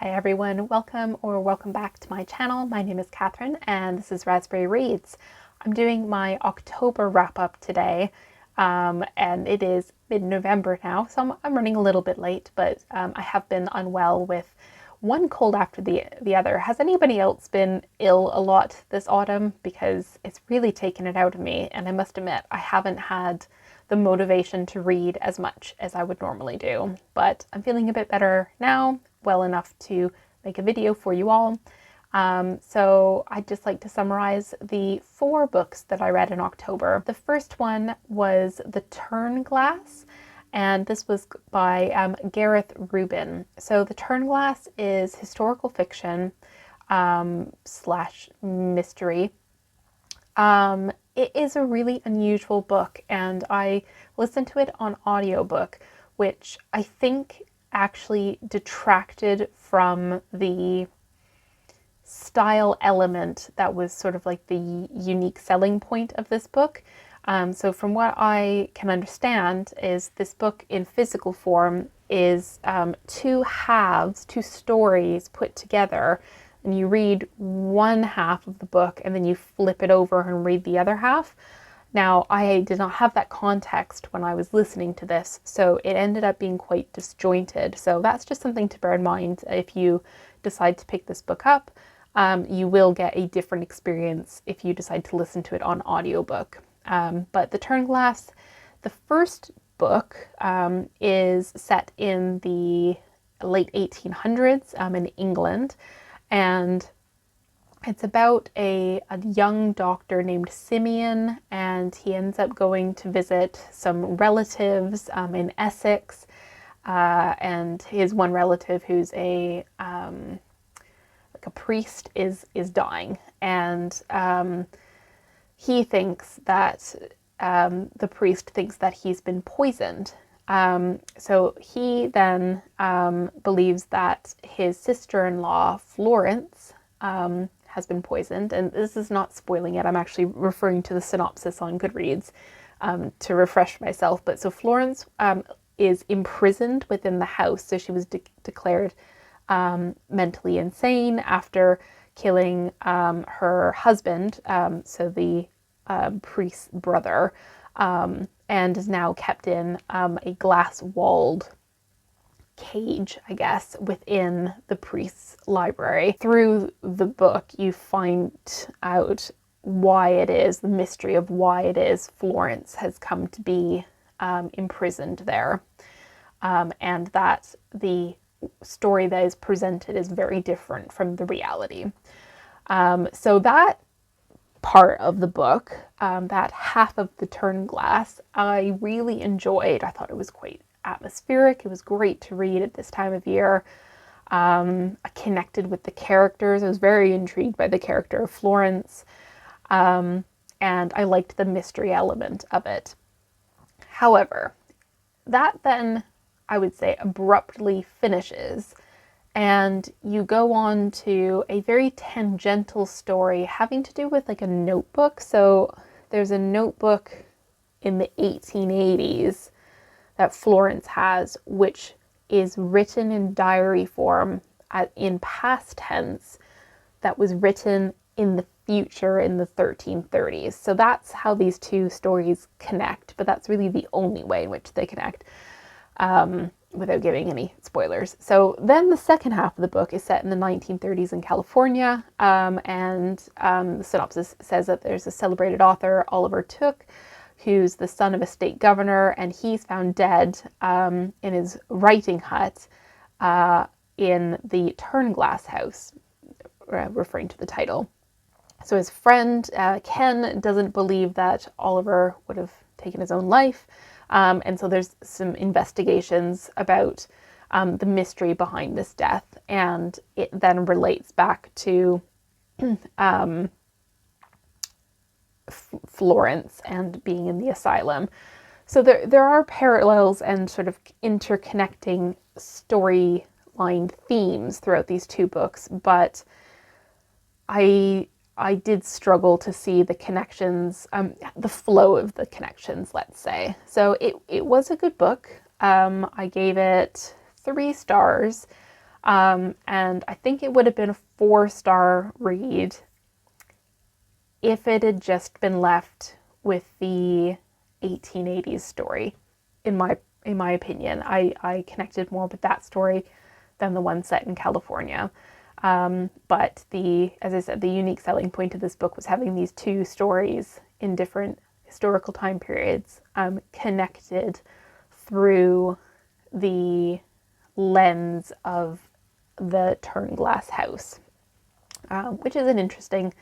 Hi everyone, welcome back to my channel. My name is Catherine and this is Raspberry Reads. I'm doing my October wrap up today and it is mid-November now, so I'm running a little bit late, but I have been unwell with one cold after the other. Has anybody else been ill a lot this autumn? Because it's really taken it out of me, and I must admit I haven't had the motivation to read as much as I would normally do, but I'm feeling a bit better now, well enough to make a video for you all. So I'd just like to summarize the 4 books that I read in October. The first one was The Turnglass, and this was by Gareth Rubin. So The Turnglass is historical fiction slash mystery. It is a really unusual book, and I listened to it on audiobook, which I think actually detracted from the style element that was sort of like the unique selling point of this book. So from what I can understand is this book in physical form is 2 halves, 2 stories put together, and you read one half of the book and then you flip it over and read the other half. Now, I did not have that context when I was listening to this, so it ended up being quite disjointed. So that's just something to bear in mind if you decide to pick this book up. You will get a different experience if you decide to listen to it on audiobook. But The Turnglass, the first book, is set in the late 1800s in England, and it's about a young doctor named Simeon, and he ends up going to visit some relatives in Essex, and his one relative, who's a priest, is dying, and he thinks that the priest thinks that he's been poisoned. So he then believes that his sister-in-law Florence has been poisoned, and this is not spoiling it. I'm actually referring to the synopsis on Goodreads to refresh myself. But so Florence is imprisoned within the house. So she was declared mentally insane after killing her husband, so the priest's brother, and is now kept in a glass-walled cage, I guess, within the priest's library. Through the book, you find out why it is, the mystery of why it is Florence has come to be imprisoned there, and that the story that is presented is very different from the reality. So that part of the book, that half of The Turnglass, I really enjoyed. I thought it was quite atmospheric. It was great to read at this time of year. I connected with the characters. I was very intrigued by the character of Florence, and I liked the mystery element of it. However, that then, I would say, abruptly finishes, and you go on to a very tangential story having to do with like a notebook. So there's a notebook in the 1880s that Florence has, which is written in diary form in past tense, that was written in the future in the 1330s. So that's how these 2 stories connect, but that's really the only way in which they connect, without giving any spoilers. So then the second half of the book is set in the 1930s in California, and the synopsis says that there's a celebrated author, Oliver Took, who's the son of a state governor, and he's found dead in his writing hut in the Turnglass house, referring to the title. So his friend Ken doesn't believe that Oliver would have taken his own life, and so there's some investigations about the mystery behind this death, and it then relates back to Florence and being in the asylum. So there are parallels and sort of interconnecting storyline themes throughout these 2 books, but I did struggle to see the connections, the flow of the connections, let's say. So it was a good book. I gave it 3 stars. And I think it would have been a 4-star read if it had just been left with the 1880s story. In my opinion, I connected more with that story than the one set in California. But as I said, the unique selling point of this book was having these 2 stories in different historical time periods, connected through the lens of the Turnglass house, which is an interesting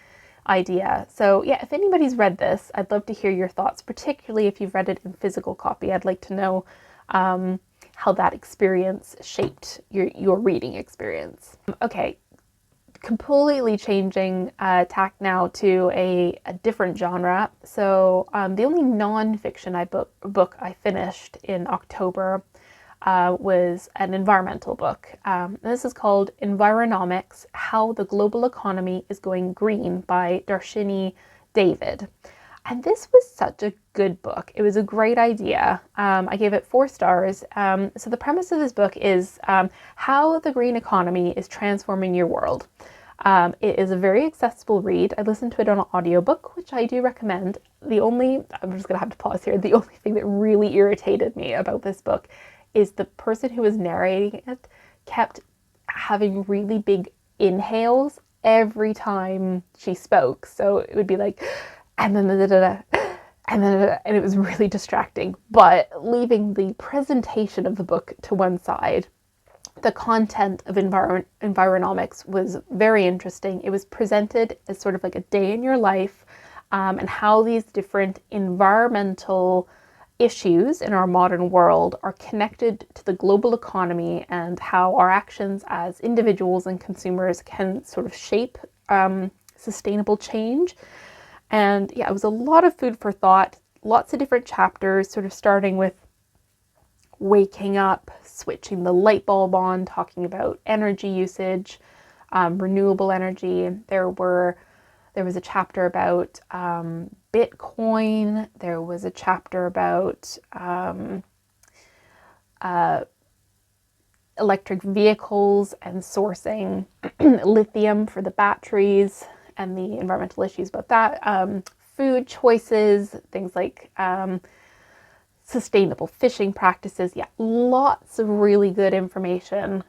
idea. So yeah, if anybody's read this, I'd love to hear your thoughts, particularly if you've read it in physical copy. I'd like to know how that experience shaped your reading experience. Okay, completely changing tack now to a different genre. So the only non-fiction book I finished in October was an environmental book. This is called Environomics: How the Global Economy is Going Green by Dharshini David. And this was such a good book. It was a great idea. I gave it 4 stars. So the premise of this book is how the green economy is transforming your world. It is a very accessible read. I listened to it on an audiobook, which I do recommend. I'm just going to have to pause here. The only thing that really irritated me about this book is the person who was narrating it kept having really big inhales every time she spoke. So it would be like, and then and it was really distracting. But leaving the presentation of the book to one side, the content of Environomics was very interesting. It was presented as sort of like a day in your life, and how these different environmental issues in our modern world are connected to the global economy, and how our actions as individuals and consumers can sort of shape sustainable change. And yeah, it was a lot of food for thought, lots of different chapters, sort of starting with waking up, switching the light bulb on, talking about energy usage, renewable energy. There was a chapter about Bitcoin. There was a chapter about electric vehicles and sourcing lithium for the batteries and the environmental issues about that. Food choices, things like sustainable fishing practices. Yeah, lots of really good information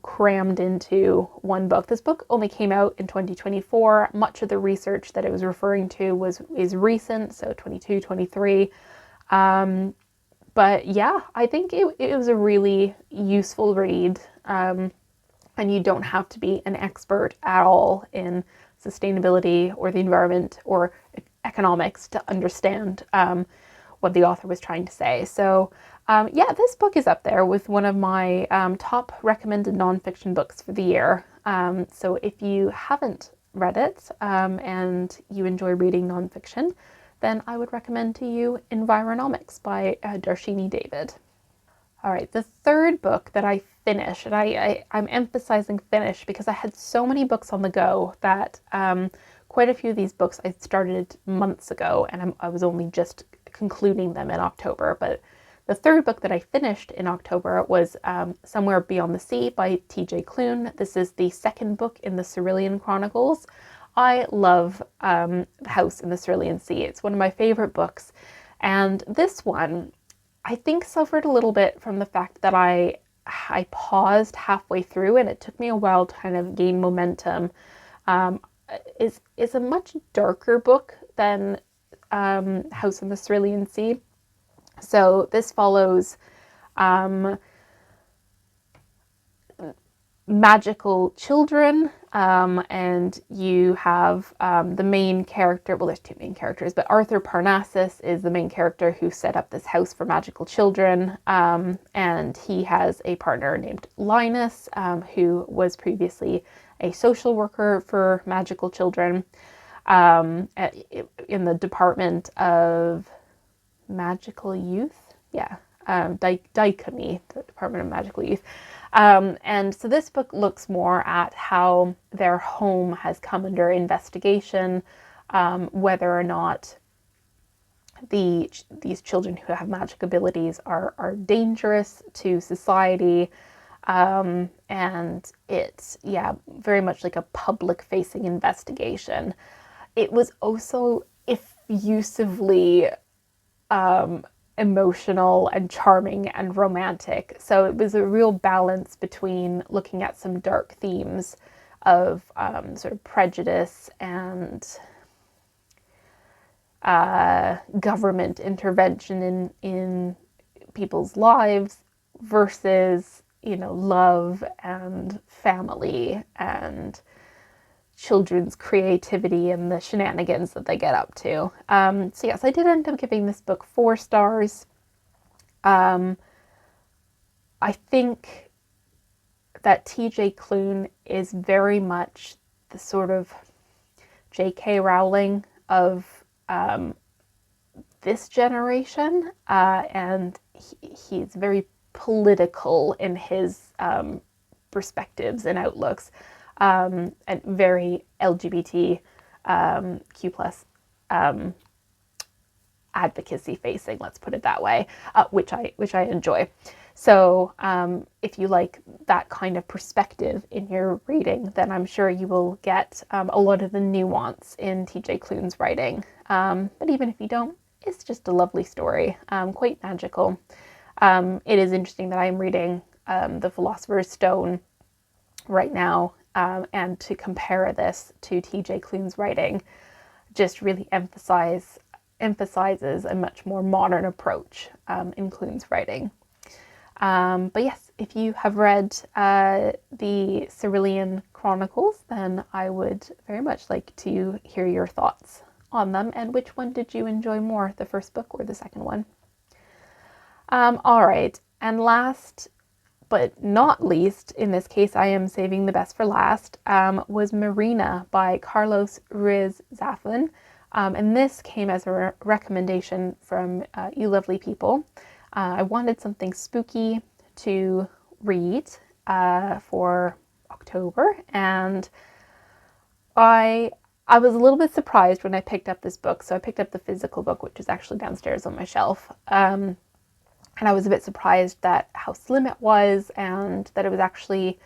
crammed into one book. This book only came out in 2024. Much of the research that it was referring to is recent, so 22, 23. But yeah, I think it was a really useful read. And you don't have to be an expert at all in sustainability or the environment or economics to understand what the author was trying to say. So yeah, this book is up there with one of my top recommended nonfiction books for the year. So if you haven't read it and you enjoy reading nonfiction, then I would recommend to you Environomics by Dharshini David. All right, the third book that I finished, and I'm emphasizing finish because I had so many books on the go that quite a few of these books I started months ago, and I was only just concluding them in October. But the third book that I finished in October was Somewhere Beyond the Sea by T.J. Klune. This is the second book in the Cerulean Chronicles. I love The House in the Cerulean Sea. It's one of my favorite books. And this one, I think, suffered a little bit from the fact that I paused halfway through, and it took me a while to kind of gain momentum. It's a much darker book than House in the Cerulean Sea. So this follows magical children, and you have the main character, well, there's 2 main characters, but Arthur Parnassus is the main character who set up this house for magical children, and he has a partner named Linus, who was previously a social worker for magical children in the Department of Magical Youth. Yeah, DICOME, the Department of Magical Youth. And so this book looks more at how their home has come under investigation, whether or not these children who have magic abilities are dangerous to society, And it's, yeah, very much like a public-facing investigation. It was also effusively emotional and charming and romantic. So it was a real balance between looking at some dark themes of sort of prejudice and government intervention in people's lives versus, you know, love and family and children's creativity and the shenanigans that they get up to. So yes, I did end up giving this book 4 stars. I think that TJ Klune is very much the sort of J.K. Rowling of this generation, and he's very political in his perspectives and outlooks, and very LGBT Q plus advocacy facing, let's put it that way, which I enjoy. So if you like that kind of perspective in your reading, then I'm sure you will get a lot of the nuance in TJ Klune's writing. But even if you don't, it's just a lovely story, quite magical. It is interesting that I'm reading The Philosopher's Stone right now, and to compare this to TJ Klune's writing just really emphasizes a much more modern approach in Klune's writing. But yes, if you have read the Cerulean Chronicles, then I would very much like to hear your thoughts on them, and which one did you enjoy more, the first book or the second one? All right, and last but not least, in this case I am saving the best for last, was Marina by Carlos Ruiz Zafon. And this came as a recommendation from you lovely people. I wanted something spooky to read for October, and I was a little bit surprised when I picked up this book. So I picked up the physical book, which is actually downstairs on my shelf. And I was a bit surprised that how slim it was, and that it was actually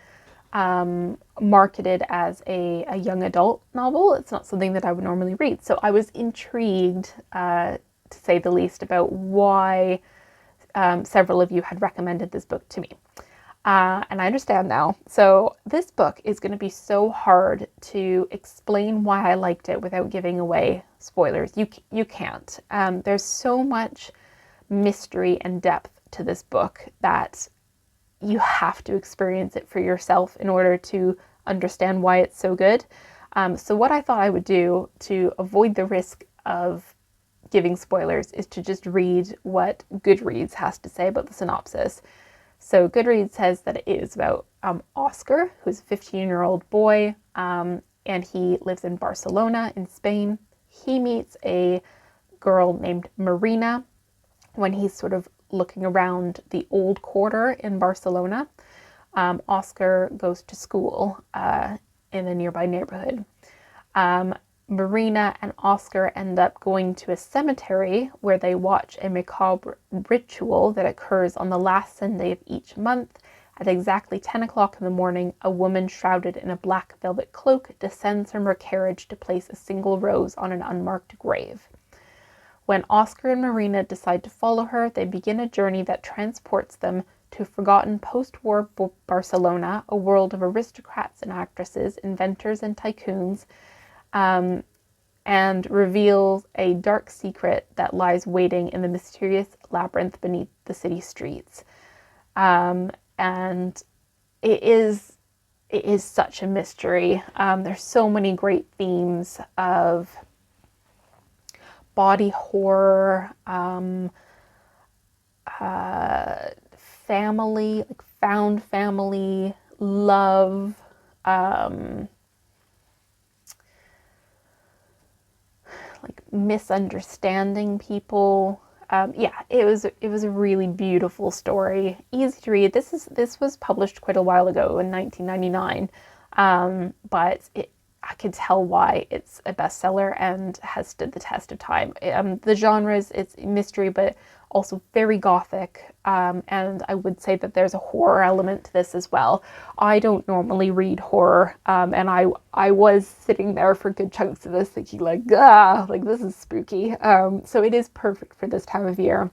marketed as a young adult novel. It's not something that I would normally read. So I was intrigued, to say the least, about why several of you had recommended this book to me. And I understand now. So this book is going to be so hard to explain why I liked it without giving away spoilers. You can't. There's so much mystery and depth to this book that you have to experience it for yourself in order to understand why it's so good. So what I thought I would do to avoid the risk of giving spoilers is to just read what Goodreads has to say about the synopsis. So Goodreads says that it is about Oscar, who's a 15-year-old boy, and he lives in Barcelona in Spain. He meets a girl named Marina when he's sort of looking around the old quarter in Barcelona. Oscar goes to school in a nearby neighborhood. Marina and Oscar end up going to a cemetery where they watch a macabre ritual that occurs on the last Sunday of each month. At exactly 10 o'clock in the morning, a woman shrouded in a black velvet cloak descends from her carriage to place a single rose on an unmarked grave. When Oscar and Marina decide to follow her, they begin a journey that transports them to forgotten post-war Barcelona, a world of aristocrats and actresses, inventors and tycoons, and reveals a dark secret that lies waiting in the mysterious labyrinth beneath the city streets. And it is such a mystery. There's so many great themes of body horror, family, like found family, love, like misunderstanding people. It was a really beautiful story, easy to read. This was published quite a while ago in 1999, but I could tell why it's a bestseller and has stood the test of time. The genres, it's mystery, but also very gothic, and I would say that there's a horror element to this as well. I don't normally read horror, and I was sitting there for good chunks of this thinking like, like this is spooky. So it is perfect for this time of year.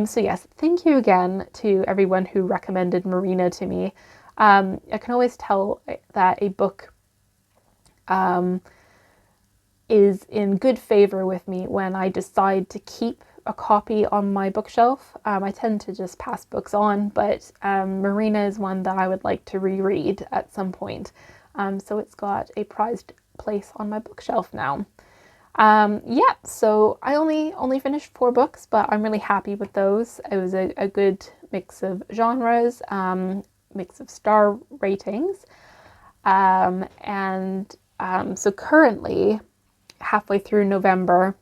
So yes, thank you again to everyone who recommended Marina to me. I can always tell that a book is in good favor with me when I decide to keep a copy on my bookshelf. I tend to just pass books on, but Marina is one that I would like to reread at some point. So it's got a prized place on my bookshelf now. Yeah, so I only finished 4 books, but I'm really happy with those. It was a good mix of genres, mix of star ratings, so currently halfway through November,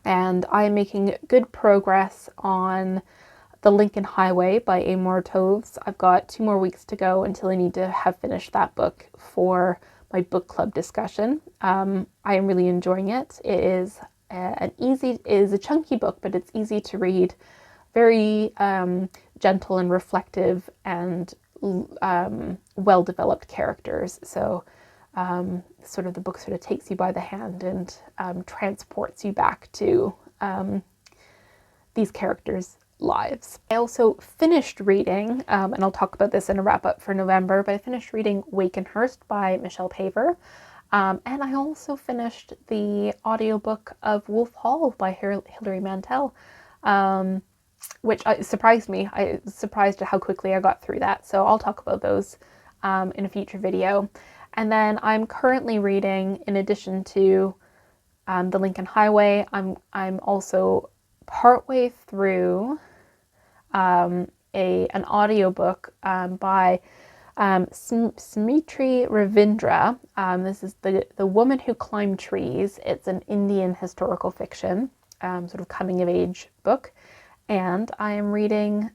and I'm making good progress on The Lincoln Highway by Amor Toves. I've got 2 more weeks to go until I need to have finished that book for my book club discussion. I am really enjoying it. It is a chunky book, but it's easy to read, very gentle and reflective, and well-developed characters. So sort of the book sort of takes you by the hand and transports you back to these characters' lives. I also finished reading, and I'll talk about this in a wrap-up for November, but I finished reading Wakenhurst by Michelle Paver, and I also finished the audiobook of Wolf Hall by Hilary Mantel, which surprised me. I was surprised at how quickly I got through that, so I'll talk about those in a future video. And then I'm currently reading, in addition to The Lincoln Highway, I'm also partway through an audiobook by Smriti Ravindra. This is The Woman Who Climbed Trees. It's an Indian historical fiction, sort of coming of age book. And I am reading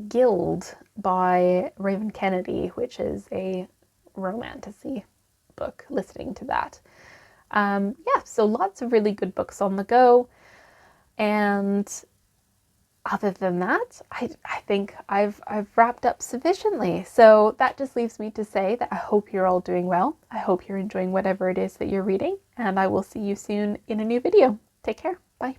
Guild by Raven Kennedy, which is a romantasy book, listening to that. Yeah, so lots of really good books on the go. And other than that, I think I've wrapped up sufficiently. So that just leaves me to say that I hope you're all doing well. I hope you're enjoying whatever it is that you're reading, and I will see you soon in a new video. Take care. Bye.